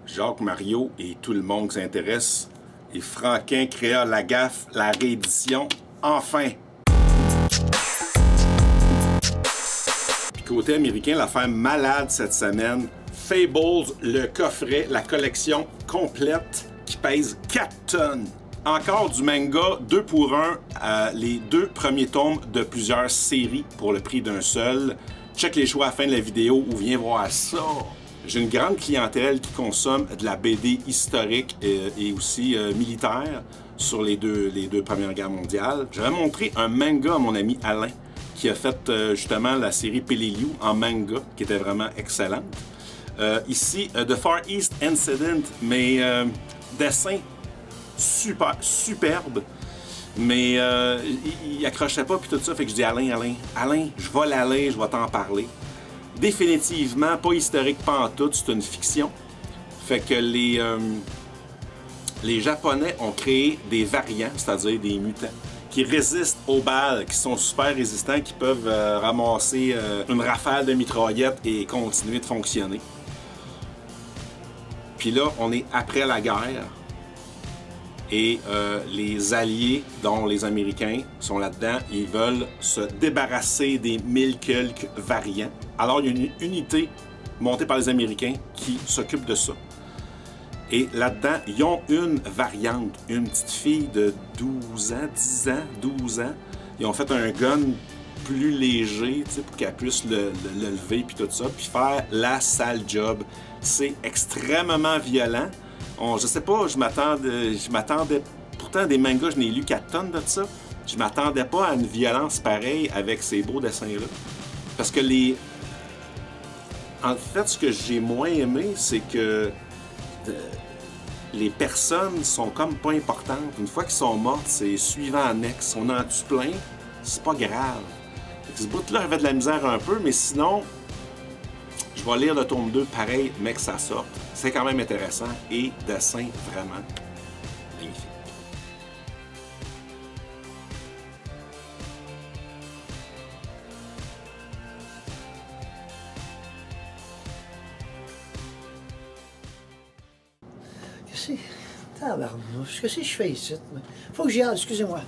Jacques Mario et tout le monde qui s'intéresse. Et Franquin créa la gaffe, la réédition, enfin! Puis côté américain, l'affaire malade cette semaine, Fables, le coffret, la collection complète qui pèse 4 tonnes. Encore du manga 2 pour 1, les 2 premiers tomes de plusieurs séries pour le prix d'un seul. Check les choix à la fin de la vidéo ou viens voir ça. J'ai une grande clientèle qui consomme de la BD historique et aussi militaire sur les deux premières guerres mondiales. Je vais montrer un manga à mon ami Alain qui a fait justement la série Peleliu en manga qui était vraiment excellente. Ici, The Far East Incident, mais dessin superbe, mais il accrochait pas puis tout ça, fait que je dis Alain, je vais l'aller, je vais t'en parler. Définitivement pas historique pantoute, c'est une fiction. Fait que les Japonais ont créé des variants, c'est-à-dire des mutants, qui résistent aux balles, qui sont super résistants, qui peuvent ramasser une rafale de mitraillettes et continuer de fonctionner. Puis là, on est après la guerre. Et les Alliés, dont les Américains, sont là-dedans. Ils veulent se débarrasser des 1000 quelques variants. Alors, il y a une unité montée par les Américains qui s'occupe de ça. Et là-dedans, ils ont une variante, une petite fille de 12 ans, 10 ans, 12 ans. Ils ont fait un gun plus léger, pour qu'elle puisse le lever, puis tout ça, puis faire la sale job. C'est extrêmement violent. Je sais pas, je m'attendais, pourtant des mangas, je n'ai lu 4 tonnes de ça. Je m'attendais pas à une violence pareille avec ces beaux dessins-là. Parce que en fait, ce que j'ai moins aimé, c'est que les personnes sont comme pas importantes. Une fois qu'ils sont mortes, c'est suivant annexe. On en tue plein, c'est pas grave. Ce bout-là avait de la misère un peu, mais sinon, je vais lire le tome 2 pareil, mais que ça sorte. C'est quand même intéressant et dessin vraiment magnifique. Qu'est-ce que je fais ici? Faut que j'y aille, excusez-moi.